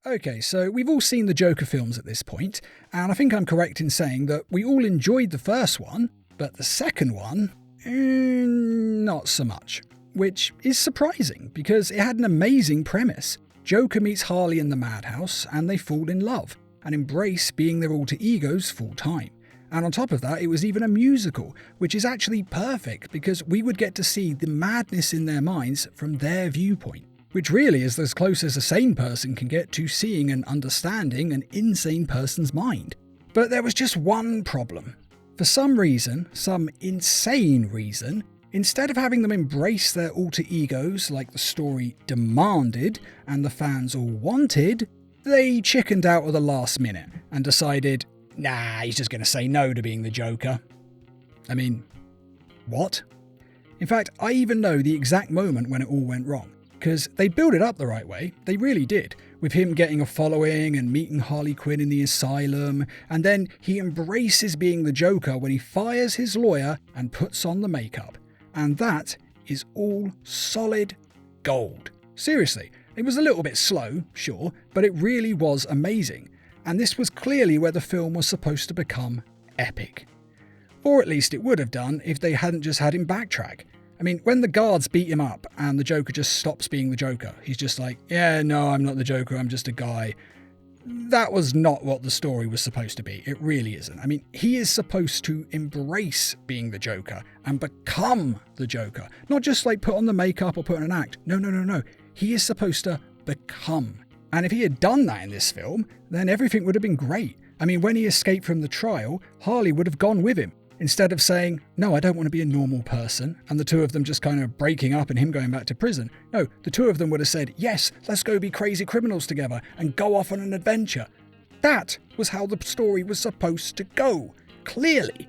Okay, so we've all seen the Joker films at this point, and I think I'm correct in saying that we all enjoyed the first one, but the second one, not so much. Which is surprising, because it had an amazing premise. Joker meets Harley in the madhouse, and they fall in love, and embrace being their alter egos full time. And on top of that, it was even a musical, which is actually perfect, because we would get to see the madness in their minds from their viewpoint. Which really is as close as a sane person can get to seeing and understanding an insane person's mind. But there was just one problem. For some reason, some insane reason, instead of having them embrace their alter egos like the story demanded and the fans all wanted, they chickened out at the last minute and decided, nah, he's just going to say no to being the Joker. I mean, what? In fact, I even know the exact moment when it all went wrong. Because they built it up the right way, they really did, with him getting a following and meeting Harley Quinn in the asylum, and then he embraces being the Joker when he fires his lawyer and puts on the makeup. And that is all solid gold. Seriously, it was a little bit slow, sure, but it really was amazing. And this was clearly where the film was supposed to become epic. Or at least it would have done if they hadn't just had him backtrack. I mean, when the guards beat him up and the Joker just stops being the Joker, he's just like, yeah, no, I'm not the Joker, I'm just a guy. That was not what the story was supposed to be. It really isn't. I mean, he is supposed to embrace being the Joker and become the Joker. Not just like put on the makeup or put on an act. No. He is supposed to become. And if he had done that in this film, then everything would have been great. I mean, when he escaped from the trial, Harley would have gone with him. Instead of saying, no, I don't want to be a normal person, and the two of them just kind of breaking up and him going back to prison. No, the two of them would have said, yes, let's go be crazy criminals together and go off on an adventure. That was how the story was supposed to go, clearly.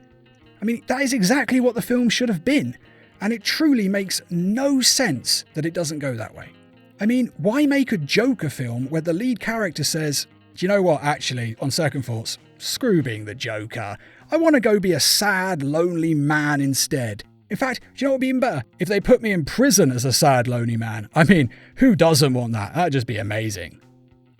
I mean, that is exactly what the film should have been, and it truly makes no sense that it doesn't go that way. I mean, why make a Joker film where the lead character says, do you know what, actually, on second thoughts, screw being the Joker. I want to go be a sad, lonely man instead. In fact, do you know what would be even better? If they put me in prison as a sad, lonely man. I mean, who doesn't want that? That'd just be amazing.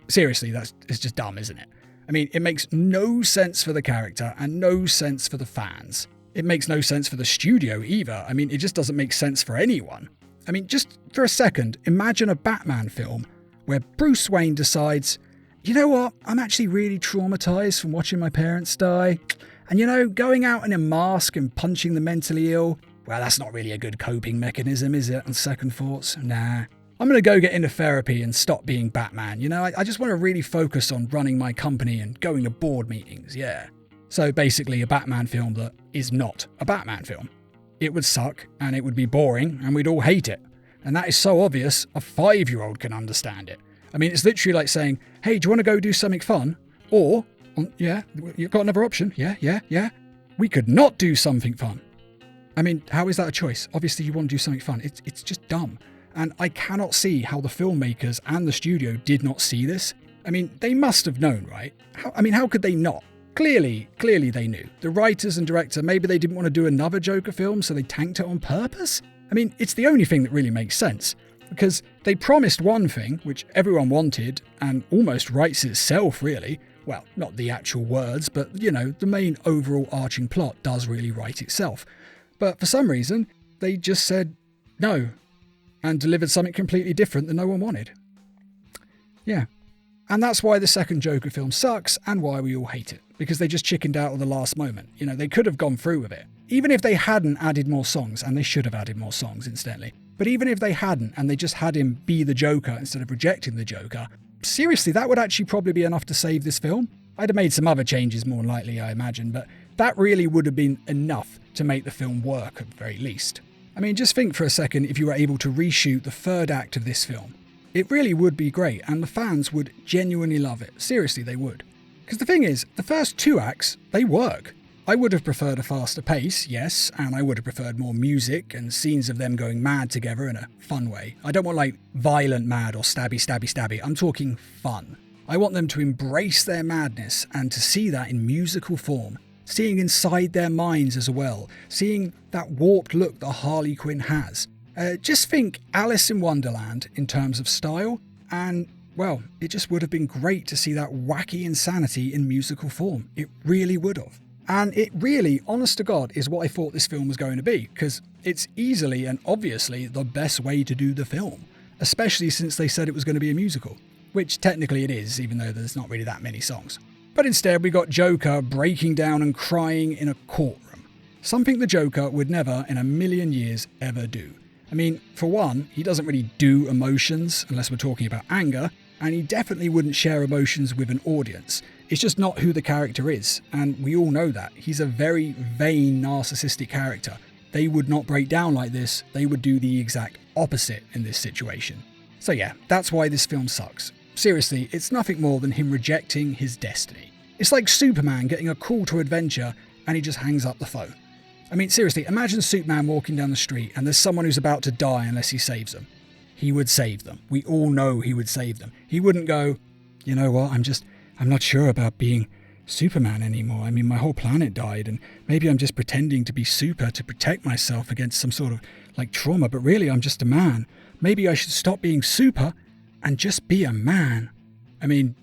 Seriously, it's just dumb, isn't it? I mean, it makes no sense for the character and no sense for the fans. It makes no sense for the studio either. I mean, it just doesn't make sense for anyone. I mean, just for a second, imagine a Batman film where Bruce Wayne decides, you know what? I'm actually really traumatized from watching my parents die. And you know, going out in a mask and punching the mentally ill, well, that's not really a good coping mechanism, is it, on second thoughts? Nah. I'm going to go get into therapy and stop being Batman. You know, I just want to really focus on running my company and going to board meetings, yeah. So basically a Batman film that is not a Batman film. It would suck and it would be boring and we'd all hate it. And that is so obvious, a 5-year-old can understand it. I mean, it's literally like saying, hey, do you want to go do something fun? Or, yeah, you've got another option. Yeah. We could not do something fun. I mean, how is that a choice? Obviously, you want to do something fun. It's just dumb. And I cannot see how the filmmakers and the studio did not see this. I mean, they must have known, right? How could they not? Clearly they knew. The writers and director, maybe they didn't want to do another Joker film, so they tanked it on purpose? I mean, it's the only thing that really makes sense. Because they promised one thing, which everyone wanted, and almost writes itself, really. Well, not the actual words, but, you know, the main overall arching plot does really write itself. But for some reason, they just said no, and delivered something completely different that no one wanted. Yeah. And that's why the second Joker film sucks, and why we all hate it. Because they just chickened out at the last moment. You know, they could have gone through with it. Even if they hadn't added more songs, and they should have added more songs, incidentally. But even if they hadn't, and they just had him be the Joker instead of rejecting the Joker, seriously, that would actually probably be enough to save this film. I'd have made some other changes more likely, I imagine, but that really would have been enough to make the film work at the very least. I mean, just think for a second if you were able to reshoot the third act of this film. It really would be great, and the fans would genuinely love it. Seriously, they would. Because the thing is, the first 2 acts, they work. I would have preferred a faster pace, yes, and I would have preferred more music and scenes of them going mad together in a fun way. I don't want like violent mad or stabby. I'm talking fun. I want them to embrace their madness and to see that in musical form. Seeing inside their minds as well. Seeing that warped look that Harley Quinn has. Just think Alice in Wonderland in terms of style, and well, it just would have been great to see that wacky insanity in musical form. It really would have. And it really, honest to God, is what I thought this film was going to be, because it's easily and obviously the best way to do the film, especially since they said it was going to be a musical, which technically it is, even though there's not really that many songs. But instead we got Joker breaking down and crying in a courtroom, something the Joker would never in a million years ever do. I mean, for one, he doesn't really do emotions unless we're talking about anger, and he definitely wouldn't share emotions with an audience. It's just not who the character is, and we all know that. He's a very vain, narcissistic character. They would not break down like this, they would do the exact opposite in this situation. So yeah, that's why this film sucks. Seriously, it's nothing more than him rejecting his destiny. It's like Superman getting a call to adventure and he just hangs up the phone. I mean, seriously, imagine Superman walking down the street and there's someone who's about to die unless he saves them. He would save them. We all know he would save them. He wouldn't go, you know what, I'm not sure about being Superman anymore. I mean, my whole planet died and maybe I'm just pretending to be super to protect myself against some sort of trauma, but really I'm just a man. Maybe I should stop being super and just be a man. I mean,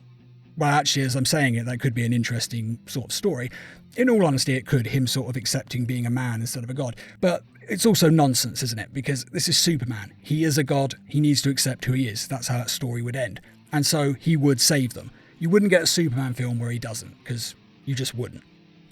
well, actually, as I'm saying it, that could be an interesting sort of story. In all honesty, it could, him sort of accepting being a man instead of a god. But it's also nonsense, isn't it? Because this is Superman. He is a god. He needs to accept who he is. That's how that story would end. And so he would save them. You wouldn't get a Superman film where he doesn't, because you just wouldn't.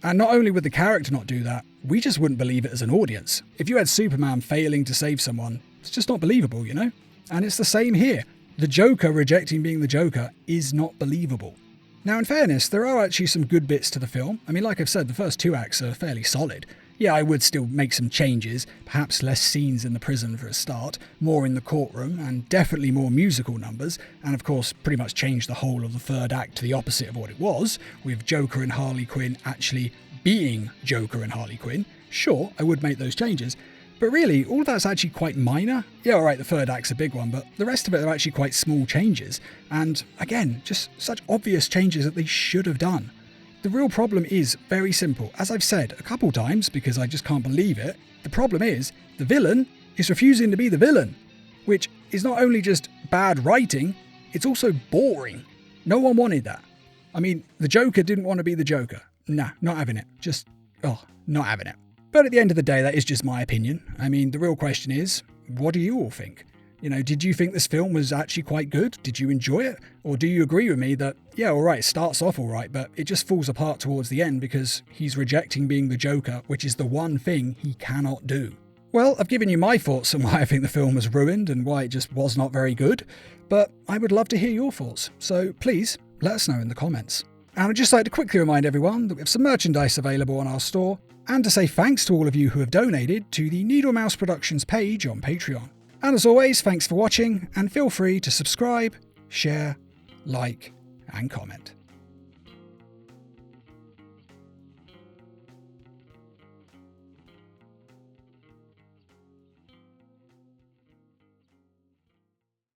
And not only would the character not do that, we just wouldn't believe it as an audience. If you had Superman failing to save someone, it's just not believable, you know? And it's the same here. The Joker rejecting being the Joker is not believable. Now, in fairness, there are actually some good bits to the film. I mean, like I've said, the first 2 acts are fairly solid. Yeah, I would still make some changes, perhaps less scenes in the prison for a start, more in the courtroom, and definitely more musical numbers, and of course pretty much change the whole of the 3rd act to the opposite of what it was, with Joker and Harley Quinn actually being Joker and Harley Quinn. Sure, I would make those changes, but really, all of that's actually quite minor. Yeah, alright, the 3rd act's a big one, but the rest of it are actually quite small changes, and again, just such obvious changes that they should have done. The real problem is very simple. As I've said a couple times, because I just can't believe it, the problem is the villain is refusing to be the villain, which is not only just bad writing, it's also boring. No one wanted that. I mean, the Joker didn't want to be the Joker. Nah, not having it. Not having it. But at the end of the day, that is just my opinion. I mean, the real question is, what do you all think? You know, did you think this film was actually quite good? Did you enjoy it? Or do you agree with me that, yeah, alright, it starts off alright, but it just falls apart towards the end because he's rejecting being the Joker, which is the one thing he cannot do? Well, I've given you my thoughts on why I think the film was ruined and why it just was not very good, but I would love to hear your thoughts, so please let us know in the comments. And I'd just like to quickly remind everyone that we have some merchandise available on our store, and to say thanks to all of you who have donated to the Needle Mouse Productions page on Patreon. And as always, thanks for watching, and feel free to subscribe, share, like, and comment.